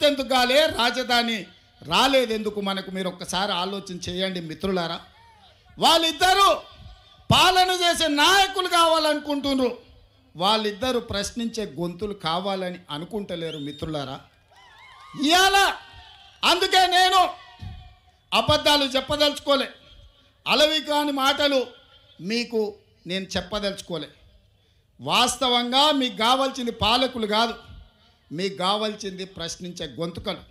ఎందుకు కాలే, రాజధాని రాలేదెందుకు మనకు? మీరు ఒక్కసారి ఆలోచన చేయండి మిత్రులారా. వాళ్ళిద్దరూ పాలన చేసే నాయకులు కావాలనుకుంటున్నారు, వాళ్ళిద్దరూ ప్రశ్నించే గొంతులు కావాలని అనుకుంటలేరు మిత్రులారా. ఇవాళ అందుకే నేను అబద్ధాలు చెప్పదలుచుకోలే, అలవి కాని మాటలు మీకు నేను చెప్పదలుచుకోలే. వాస్తవంగా మీకు కావాల్సింది పాలకులు కాదు, మీకు కావాల్సింది ప్రశ్నించే గొంతుకలు.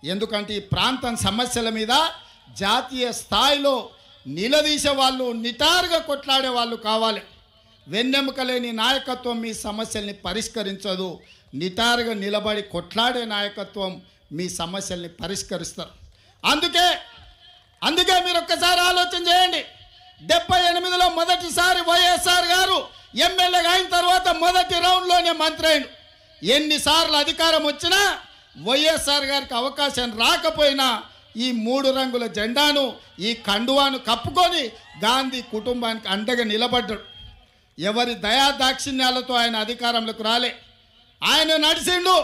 ఎందుకంటే ఈ ప్రాంతం సమస్యల మీద జాతీయ స్థాయిలో నిలదీసే వాళ్ళు, నిటారుగా కొట్లాడే వాళ్ళు కావాలి. వెన్నెముక లేని నాయకత్వం మీ సమస్యల్ని పరిష్కరించదు, నిటారుగా నిలబడి కొట్లాడే నాయకత్వం మీ సమస్యల్ని పరిష్కరిస్తారు. అందుకే మీరు ఒక్కసారి ఆలోచన చేయండి. 78లో మొదటిసారి వైఎస్ఆర్ గారు ఎమ్మెల్యేగా అయిన తర్వాత మొదటి రౌండ్లోనే మంత్రి అయిండు. ఎన్నిసార్లు అధికారం వచ్చినా వైఎస్ఆర్ గారికి అవకాశం రాకపోయినా ఈ 3 రంగుల జెండాను, ఈ కండువాను కప్పుకొని గాంధీ కుటుంబానికి అండగా నిలబడ్డాడు. ఎవరి దయా దాక్షిణ్యాలతో ఆయన అధికారంలోకి రాలే. ఆయన నడిచిండు,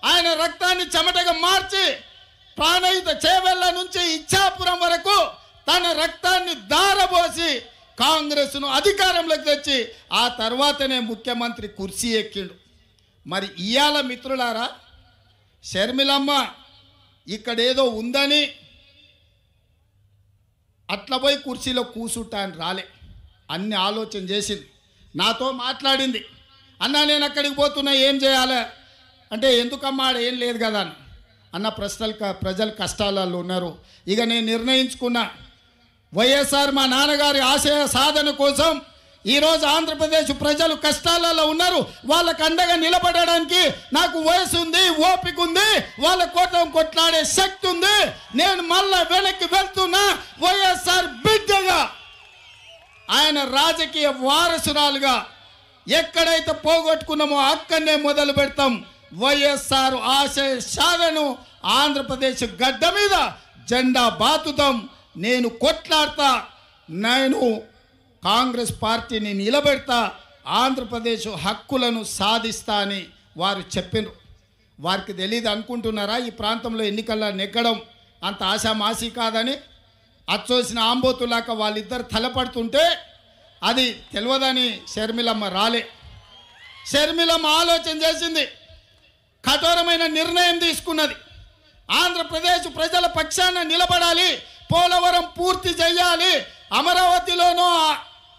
ఆయన రక్తాన్ని చెమటగా మార్చి ప్రాణహిత చేవెళ్ళ నుంచి ఇచ్చాపురం వరకు తన రక్తాన్ని దారబోసి కాంగ్రెస్ను అధికారంలోకి తెచ్చి ఆ తర్వాతనే ముఖ్యమంత్రి కుర్చీ ఎక్కిండు. మరి ఇయాల మిత్రులారా, షర్మిలమ్మ ఇక్కడేదో ఉందని అట్లా పోయి కుర్చీలో కూసుంటాను రాలే, అన్ని ఆలోచన చేసింది. నాతో మాట్లాడింది, అన్నా నేను అక్కడికి పోతున్నా ఏం చేయాలి అంటే, ఎందుకమ్మా ఏం లేదు కదా అన్న. ప్రజలు కష్టాలలో ఉన్నారు. ఇక నేను నిర్ణయించుకున్నా, వైఎస్ఆర్ మా నాన్నగారి ఆశయ సాధన కోసం ఈరోజు ఆంధ్రప్రదేశ్ ప్రజలు కష్టాలలో ఉన్నారు, వాళ్ళకు అండగా నిలబడడానికి నాకు వయసు ఉంది, ఓపిక ఉంది, వాళ్ళ కోసం కొట్లాడే శక్తి ఉంది. నేను మళ్ళా వెనక్కి వెళ్తున్నా, వైఎస్ఆర్ బిడ్డగా, ఆయన రాజకీయ వారసురాలుగా. ఎక్కడైతే పోగొట్టుకున్నామో అక్కడనే మొదలు పెడతాం. వైఎస్ఆర్ ఆశయ సాధనను ఆంధ్రప్రదేశ్ గడ్డ మీద జెండా బాతుతాం. నేను కొట్లాడతా, నేను కాంగ్రెస్ పార్టీని నిలబెడతా, ఆంధ్రప్రదేశ్ హక్కులను సాధిస్తా అని వారు చెప్పినారు. వారికి తెలియదు అనుకుంటున్నారా ఈ ప్రాంతంలో ఎన్నికల్లో నెగ్గడం అంత ఆశామాసి కాదని? అచ్చోసిన ఆంబోతులాక వాళ్ళిద్దరు తలపడుతుంటే అది తెలియదని షర్మిలమ్మ రాలే. షర్మిలమ్మ ఆలోచన చేసింది, కఠోరమైన నిర్ణయం తీసుకున్నది. ఆంధ్రప్రదేశ్ ప్రజల పక్షాన నిలబడాలి, పోలవరం పూర్తి చేయాలి, అమరావతిలోనూ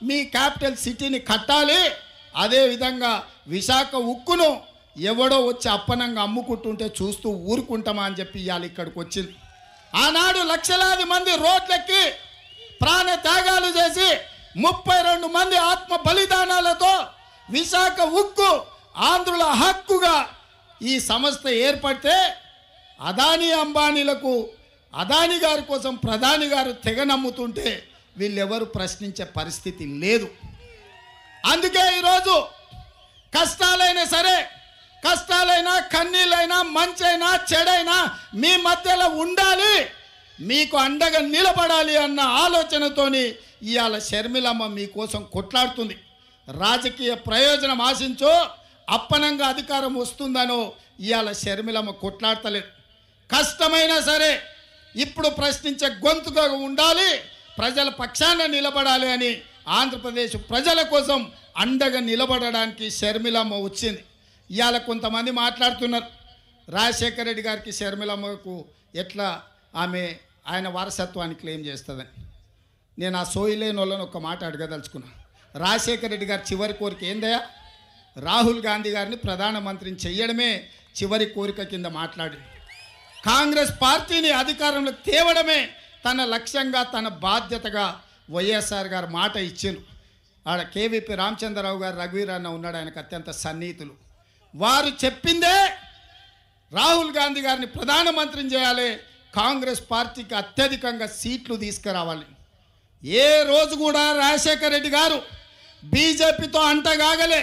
మీ క్యాపిటల్ సిటీని కట్టాలి, అదేవిధంగా విశాఖ ఉక్కును ఎవడో వచ్చి అప్పనంగా అమ్ముకుంటుంటే చూస్తూ ఊరుకుంటామా అని చెప్పి ఇవాళ ఇక్కడికి వచ్చింది. ఆనాడు లక్షలాది మంది రోడ్లెక్కి ప్రాణ త్యాగాలు చేసి 32 మంది ఆత్మ బలిదానాలతో విశాఖ ఉక్కు ఆంధ్రుల హక్కుగా ఈ సంస్థ ఏర్పడితే అదానీ అంబానీలకు, అదానీ గారి కోసం ప్రధాని గారు తెగ నమ్ముతుంటే వీళ్ళెవరు ప్రశ్నించే పరిస్థితి లేదు. అందుకే ఈరోజు కష్టాలైనా సరే, కష్టాలైనా కన్నీళ్ళైనా మంచైనా చెడైనా మీ మధ్యలో ఉండాలి, మీకు అండగా నిలబడాలి అన్న ఆలోచనతోని ఇవాళ షర్మిలమ్మ మీకోసం కొట్లాడుతుంది. రాజకీయ ప్రయోజనం ఆశించో అప్పనంగా అధికారం వస్తుందనో ఇవాళ షర్మిలమ్మ కొట్లాడతలేదు. కష్టమైనా సరే ఇప్పుడు ప్రశ్నించే గొంతుగా ఉండాలి, ప్రజల పక్షాన నిలబడాలి అని ఆంధ్రప్రదేశ్ ప్రజల కోసం అండగా నిలబడడానికి షర్మిలమ్మ వచ్చింది. ఇవాళ కొంతమంది మాట్లాడుతున్నారు, రాజశేఖర రెడ్డి గారికి షర్మిలమ్మకు ఎట్లా ఆయన వారసత్వాన్ని క్లెయిమ్ చేస్తుందని. నేను ఆ సోయిలేని వాళ్ళని ఒక మాట అడగదలుచుకున్నా. రాజశేఖర రెడ్డి గారి చివరి కోరిక ఏందయ్యా? రాహుల్ గాంధీ గారిని ప్రధానమంత్రిని చెయ్యడమే చివరి కోరిక కింద మాట్లాడి, కాంగ్రెస్ పార్టీని అధికారంలో తేవడమే తన లక్ష్యంగా, తన బాధ్యతగా వైఎస్ఆర్ గారు మాట ఇచ్చారు. ఆడ కేవీపీ రామచంద్రరావు గారు, రఘువీర్ అన్న ఉన్నాడు, ఆయనకు అత్యంత సన్నిహితులు. వారు చెప్పిందే రాహుల్ గాంధీ గారిని ప్రధానమంత్రిని చేయాలి, కాంగ్రెస్ పార్టీకి అత్యధికంగా సీట్లు తీసుకురావాలి. ఏ రోజు కూడా రాజశేఖర రెడ్డి గారు బీజేపీతో అంటగాగలే.